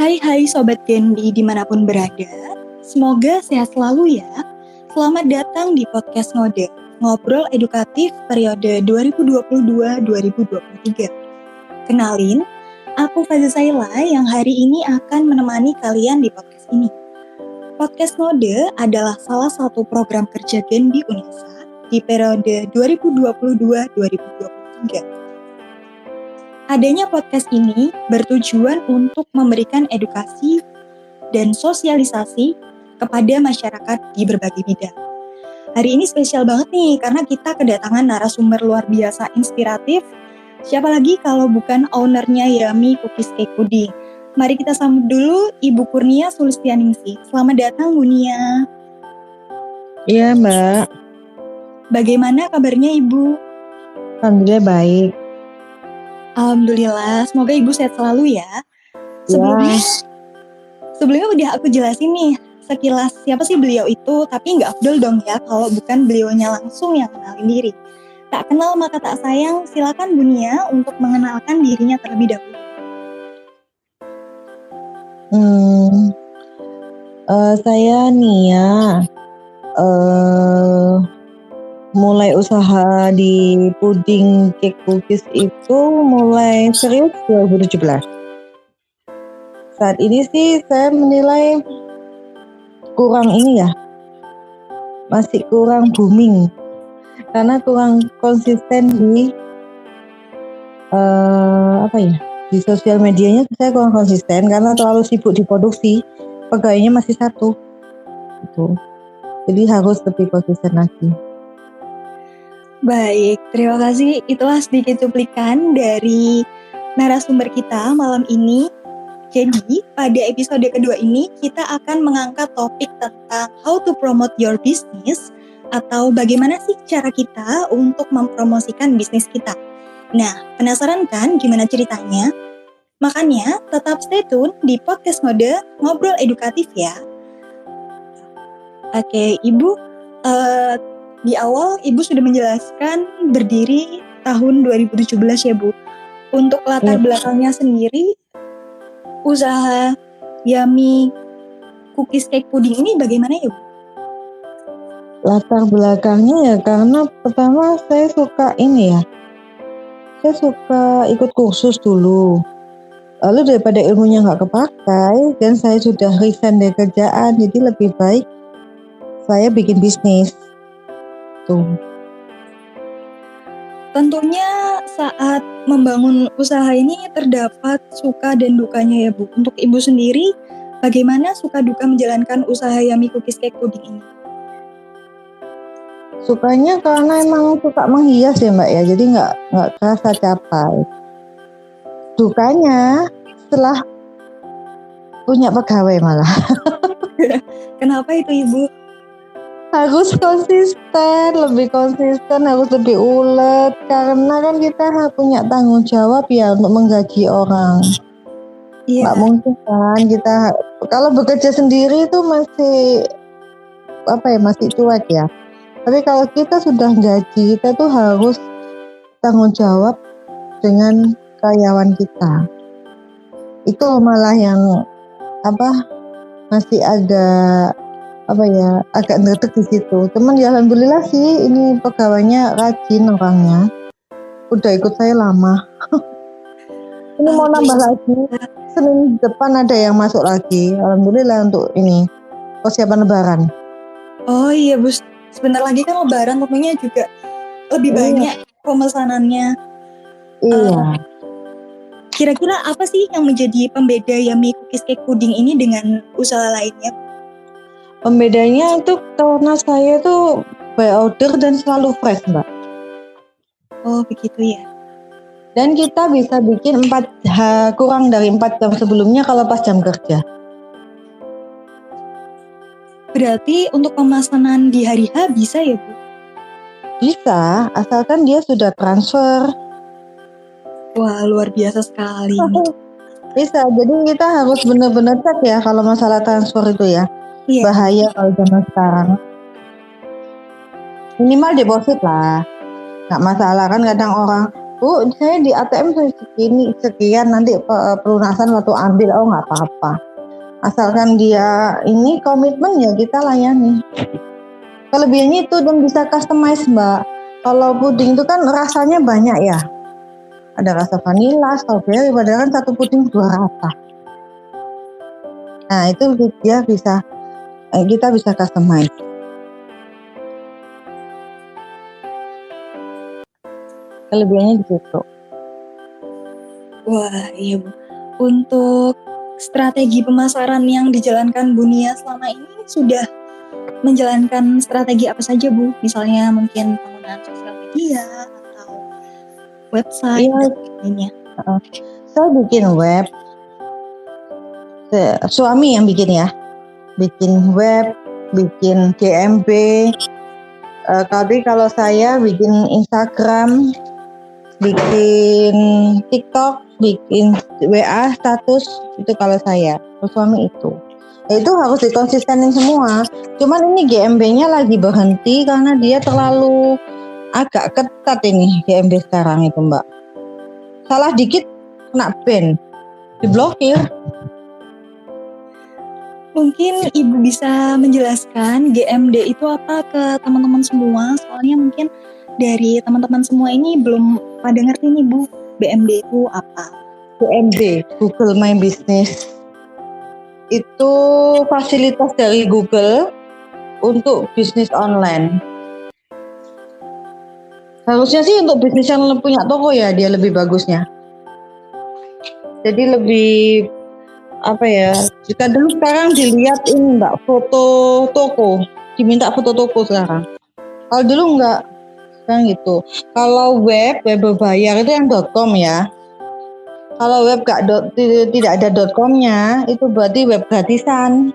Hai Sobat Genbi dimanapun berada, semoga sehat selalu ya. Selamat datang di podcast Ngode, ngobrol edukatif periode 2022-2023. Kenalin, aku Faza Saila yang hari ini akan menemani kalian di podcast ini. Podcast Ngode adalah salah satu program kerja Genbi Unesa di periode 2022-2023. Adanya podcast ini bertujuan untuk memberikan edukasi dan sosialisasi kepada masyarakat di berbagai bidang. Hari ini spesial banget nih karena kita kedatangan narasumber luar biasa inspiratif. Siapa lagi kalau bukan ownernya Yummy Cookies Cake Pudding. Mari kita sambut dulu Ibu Kurnia Sulistianingsih. Selamat datang Bu Nia. Iya Mbak. Bagaimana kabarnya Ibu? Alhamdulillah baik. Alhamdulillah, semoga Ibu sehat selalu ya. Sebelumnya udah aku jelasin nih sekilas siapa sih beliau itu, tapi nggak afdol dong ya kalau bukan beliaunya langsung yang kenalin diri. Tak kenal maka tak sayang, silakan Bu Nia untuk mengenalkan dirinya terlebih dahulu. Saya Nia, mulai usaha di puding cake cookies itu mulai serius 2017. Saat ini sih saya menilai masih kurang booming karena kurang konsisten di di sosial medianya. Saya kurang konsisten karena terlalu sibuk di produksi, pegawainya masih satu gitu. Jadi harus lebih konsisten lagi. Baik, terima kasih. Itulah sedikit cuplikan dari narasumber kita malam ini. Jadi, pada episode kedua ini kita akan mengangkat topik tentang how to promote your business atau bagaimana sih cara kita untuk mempromosikan bisnis kita. Nah, penasaran kan gimana ceritanya? Makanya tetap stay tune di podcast Ngode, ngobrol edukatif ya. Oke, Ibu, di awal Ibu sudah menjelaskan berdiri tahun 2017 ya Bu. Untuk latar belakangnya sendiri, usaha Yummy Cookies Cake Pudding ini bagaimana ya Bu? Latar belakangnya ya karena pertama saya suka ikut kursus dulu. Lalu daripada ilmunya nggak kepakai dan saya sudah resign dari kerjaan, jadi lebih baik saya bikin bisnis. Tentunya saat membangun usaha ini terdapat suka dan dukanya ya Bu. Untuk Ibu sendiri, bagaimana suka duka menjalankan usaha Yummy Cookies Cake Pudding ini? Sukanya karena emang suka menghias ya Mbak ya, jadi nggak kerasa capek. Dukanya setelah punya pegawai malah. Kenapa itu Ibu? Harus konsisten, harus lebih ulet karena kan kita harus punya tanggung jawab ya untuk menggaji orang. Iya. Nggak mungkin kan kita kalau bekerja sendiri itu masih cuek ya. Tapi kalau kita sudah gaji, kita tuh harus tanggung jawab dengan karyawan kita. Itu malah yang masih agak ngetek di situ. Cuman ya alhamdulillah sih ini pegawainya rajin orangnya. Udah ikut saya lama. Ini mau nambah lagi. Senin depan ada yang masuk lagi. Alhamdulillah untuk ini persiapan lebaran. Oh iya Bu, sebentar lagi kan lebaran, tentunya juga lebih banyak pemesanannya. Iya. Kira-kira apa sih yang menjadi pembeda Yummy Cookies Cake Pudding ini dengan usaha lainnya? Pembedanya itu karena saya tuh by order dan selalu fresh Mbak. Oh begitu ya. Dan kita bisa bikin kurang dari 4 jam sebelumnya kalau pas jam kerja. Berarti untuk pemesanan di hari H bisa ya Bu? Bisa, asalkan dia sudah transfer. Wah luar biasa sekali. Bisa, jadi kita harus benar-benar cek ya kalau masalah transfer itu ya. Iya. Bahaya kalau zaman sekarang. Minimal deposit lah. Nggak masalah kan kadang orang Bu, saya di ATM segini sekian, nanti pelunasan waktu ambil, oh nggak apa-apa. Asalkan dia ini komitmen ya kita layani. Kelebihannya itu dan bisa customize Mbak. Kalau puding itu kan rasanya banyak ya. Ada rasa vanilla, strawberry, padahal kan satu puding 2 rasa. Nah itu dia bisa, kita bisa customize. Kelebihannya di situ. Wah, iya Bu. Untuk strategi pemasaran yang dijalankan Bu Nia selama ini sudah menjalankan strategi apa saja Bu? Misalnya mungkin penggunaan sosial media atau website dan lainnya. Saya bikin web, suami yang bikin ya, bikin web, bikin GMB. Tapi kalau saya bikin Instagram, bikin TikTok, bikin WA status, itu kalau saya. Suami itu. Itu harus dikonsistenin semua. Cuman ini GMB-nya lagi berhenti karena dia terlalu agak ketat ini GMB sekarang itu Mbak. Salah dikit kena ban, diblokir. Mungkin Ibu bisa menjelaskan GMD itu apa ke teman-teman semua, soalnya mungkin dari teman-teman semua ini belum pada ngerti nih Bu, BMD itu apa? GMB, Google My Business, itu fasilitas dari Google untuk bisnis online. Harusnya sih untuk bisnis yang punya toko ya dia lebih bagusnya. Jadi lebih apa ya, jika dulu sekarang dilihat ini Mbak, foto toko, diminta foto toko sekarang. Kalau dulu enggak, sekarang gitu. Kalau web berbayar itu yang .com ya. Kalau web tidak ada .com-nya, itu berarti web gratisan.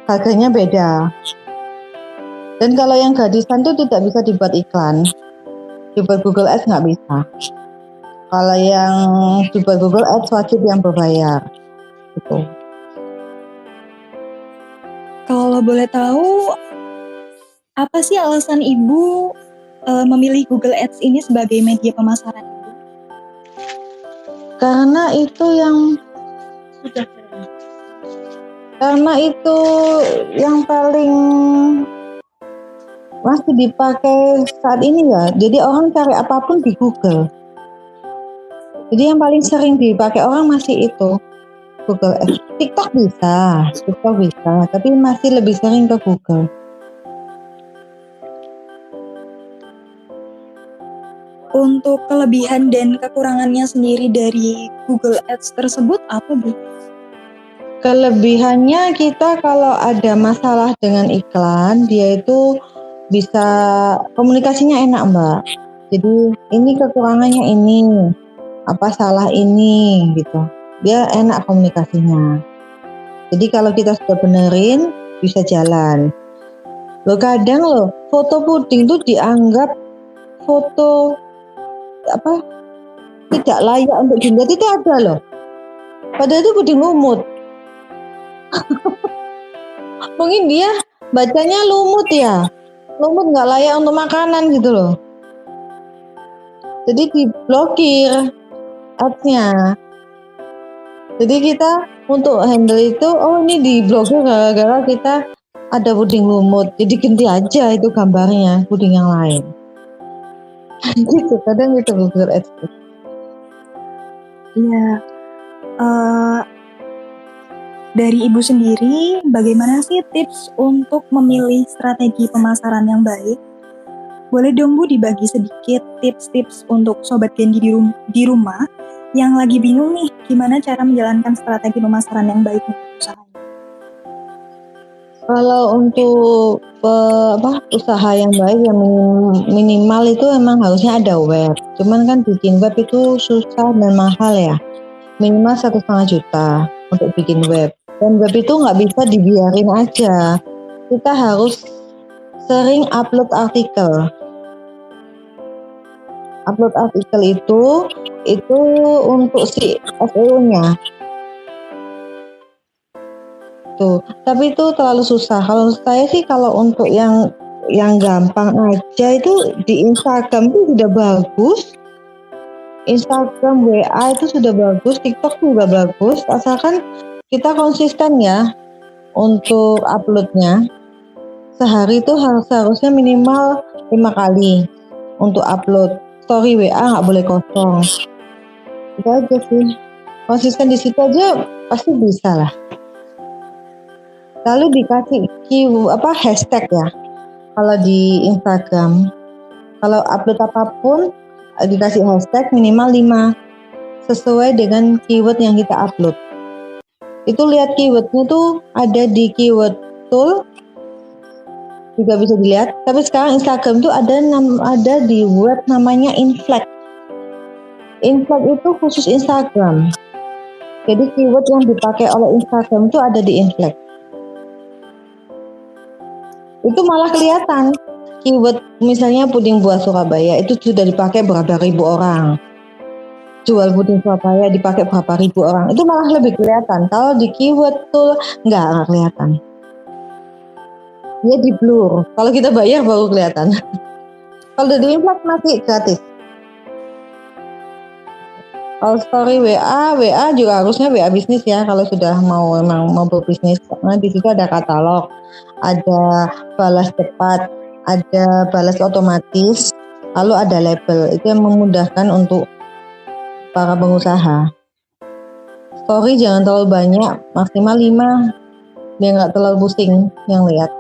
Harganya beda. Dan kalau yang gratisan itu tidak bisa dibuat iklan. Dibuat Google Ads nggak bisa. Kalau yang dibuat Google Ads wajib yang berbayar. Gitu. Kalau boleh tahu, apa sih alasan Ibu memilih Google Ads ini sebagai media pemasaran Ibu? Karena itu yang paling masih dipakai saat ini ya. Jadi orang cari apapun di Google. Jadi yang paling sering dipakai orang masih itu Google Ads. TikTok bisa, tapi masih lebih sering ke Google. Untuk kelebihan dan kekurangannya sendiri dari Google Ads tersebut apa Bu? Kelebihannya kita kalau ada masalah dengan iklan, dia itu bisa komunikasinya enak Mbak. Jadi ini kekurangannya ini, apa salah ini gitu. Dia enak komunikasinya. Jadi kalau kita sudah benerin bisa jalan. Kadang foto puding itu dianggap foto apa tidak layak untuk dilihat itu ada loh. Padahal itu puding lumut. Mungkin dia bacanya lumut ya, lumut nggak layak untuk makanan gitu loh. Jadi diblokir ads-nya. Jadi kita untuk handle itu, ini diblokir gara-gara kita ada puding lumut. Jadi ganti aja itu gambarnya puding yang lain. Gitu, kadang itu Google Ads. Iya. Dari Ibu sendiri, bagaimana sih tips untuk memilih strategi pemasaran yang baik? Boleh dong Bu dibagi sedikit tips-tips untuk Sobat Genji di rumah yang lagi bingung nih gimana cara menjalankan strategi pemasaran yang baik untuk usahanya. Kalau untuk usaha yang baik yang minimal itu emang harusnya ada web. Cuman kan bikin web itu susah dan mahal ya. Minimal 1,5 juta untuk bikin web. Dan web itu nggak bisa dibiarin aja. Kita harus sering upload artikel. Upload artikel itu untuk si SEO-nya. Tuh, tapi itu terlalu susah. Kalau saya sih kalau untuk yang gampang aja itu di Instagram itu sudah bagus. Instagram, WA itu sudah bagus, TikTok juga bagus, asalkan kita konsisten ya untuk uploadnya. Sehari itu seharusnya minimal 5 kali untuk upload. Story WA nggak boleh kosong. Itu aja sih. Konsisten di situ aja pasti bisa lah. Lalu dikasih hashtag ya. Kalau di Instagram, kalau upload apapun dikasih hashtag minimal 5 sesuai dengan keyword yang kita upload. Itu lihat keywordnya tuh ada di keyword tool juga bisa dilihat. Tapi sekarang Instagram tuh ada di web namanya Inflect. Inflect itu khusus Instagram. Jadi keyword yang dipakai oleh Instagram itu ada di Inflect. Itu malah kelihatan keyword misalnya puding buah Surabaya itu sudah dipakai berapa ribu orang. Jual puding Surabaya dipakai berapa ribu orang. Itu malah lebih kelihatan. Kalau di keyword tuh nggak kelihatan. Dia di blur. Kalau kita bayar baru kelihatan. Kalau di Inflect masih gratis. Kalau story WA juga harusnya WA bisnis ya. Kalau sudah memang mau berbisnis, karena di situ ada katalog, ada balas cepat, ada balas otomatis, lalu ada label. Itu yang memudahkan untuk para pengusaha. Story jangan terlalu banyak, maksimal 5 biar nggak terlalu pusing yang lihat.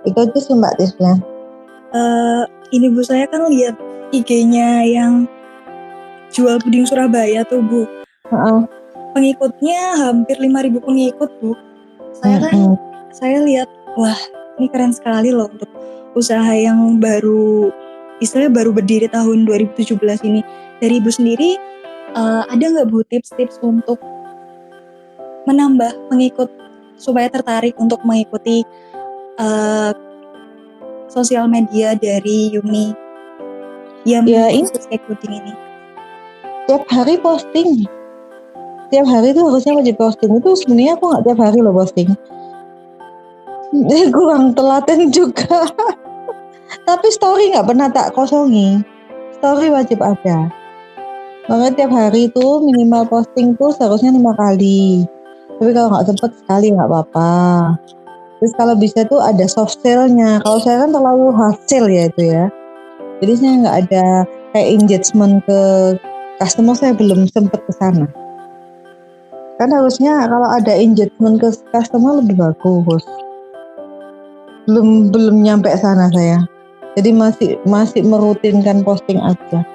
Itu aja sih Mbak tipsnya. Ini Bu, saya kan lihat IG-nya yang jual puding Surabaya tuh Bu. Pengikutnya hampir 5.000 pengikut Bu. Saya lihat, wah ini keren sekali loh untuk usaha yang istilahnya baru berdiri tahun 2017 ini. Dari Ibu sendiri, ada nggak Bu tips-tips untuk menambah pengikut supaya tertarik untuk mengikuti sosial media dari Yumi yang khusus puding ini? Tiap hari posting. Tiap hari itu harusnya wajib posting. Itu sebenarnya aku nggak tiap hari loh posting. Kurang telaten juga. Tapi story nggak pernah tak kosongi. Story wajib ada. Makanya tiap hari itu minimal posting tuh seharusnya 5 kali. Tapi kalau nggak sempet sekali nggak apa-apa. Terus kalau bisa tuh ada soft sale-nya. Kalau saya kan terlalu hard sale ya itu ya. Jadi saya nggak ada kayak engagement ke customer, saya belum sempat ke sana. Kan harusnya kalau ada engagement ke customer lebih bagus. Belum nyampe sana saya. Jadi masih merutinkan posting aja.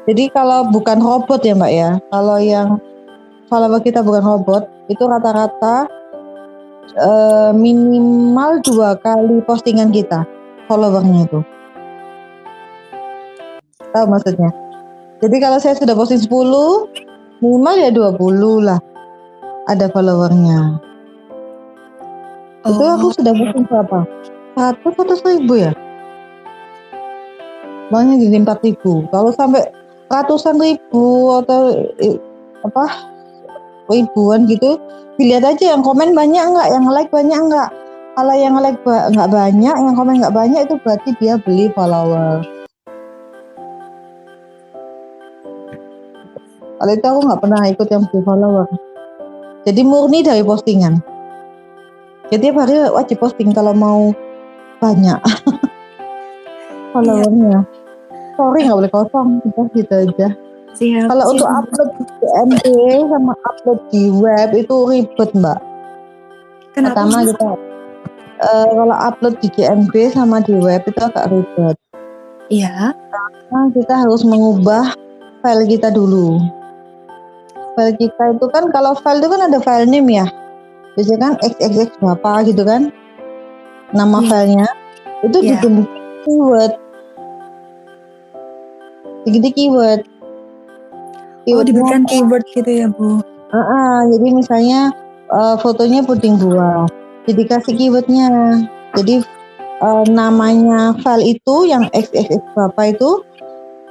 Jadi kalau bukan robot ya Mbak ya. Kalau yang follower kita bukan robot, itu rata-rata minimal 2 kali postingan kita followernya itu. Tahu maksudnya? Jadi kalau saya sudah posting 10, minimal ya 20 lah ada followernya. Itu aku sudah posting berapa? 100 atau 1000 ya? Banyak jadi 4.000. Kalau sampai ratusan ribu atau ribuan gitu, dilihat aja yang komen banyak enggak, yang like banyak enggak. Kalau yang like enggak banyak, yang komen enggak banyak, itu berarti dia beli follower. Kalau itu aku nggak pernah ikut yang beli follower. Jadi murni dari postingan. Jadi tiap hari wajib posting kalau mau banyak followernya. Sorry nggak boleh kosong, gitu aja. Kalau untuk upload di GMB sama upload di web itu ribet Mbak. Kenapa? Pertama kita kalau upload di GMB sama di web itu agak ribet. Iya. Karena kita harus mengubah file kita dulu. File kita itu kan, kalau file itu kan ada file name ya, biasanya kan xxx berapa gitu kan nama filenya, itu diganti keyword. Diberikan keyword gitu ya Bu. Jadi misalnya fotonya puding buah, jadi kasih keywordnya. Jadi namanya file itu yang xxx berapa itu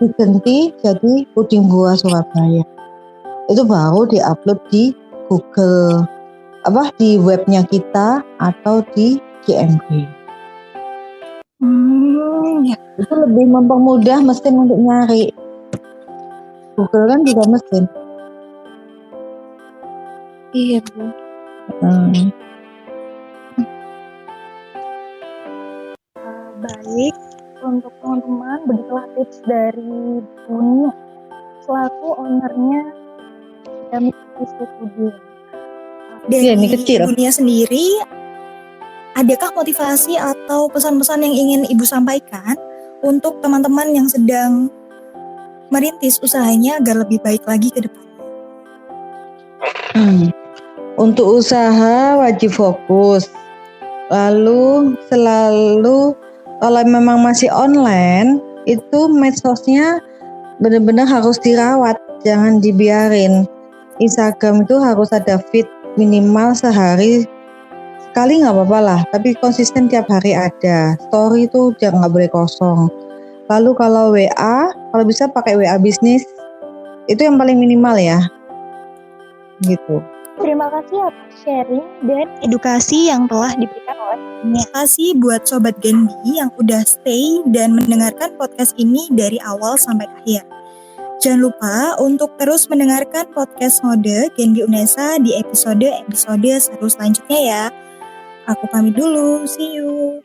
diganti jadi puding buah Surabaya. Itu baru diupload di Google, di webnya kita atau di GMB. Itu lebih mempermudah mesin untuk nyari. Google kan juga mesin. Iya, Bu. Baik, untuk teman-teman, begitulah tips dari Dunia selaku ownernya Damiki Studio. Dari Iya, ini kecil. Dunia sendiri, adakah motivasi atau pesan-pesan yang ingin Ibu sampaikan untuk teman-teman yang sedang merintis usahanya agar lebih baik lagi ke depannya? Untuk usaha wajib fokus. Lalu selalu kalau memang masih online, itu medsosnya benar-benar harus dirawat, jangan dibiarin. Instagram itu harus ada feed minimal sehari sekali nggak apa-apa lah, tapi konsisten tiap hari ada. Story itu jangan nggak boleh kosong. Lalu kalau WA, kalau bisa pakai WA bisnis, itu yang paling minimal ya. Gitu. Terima kasih atas sharing dan edukasi yang telah diberikan oleh Terima kasih buat Sobat Genbi yang udah stay dan mendengarkan podcast ini dari awal sampai akhir. Jangan lupa untuk terus mendengarkan podcast Ngode Genbi Unesa di episode seru selanjutnya ya. Aku pamit dulu, see you.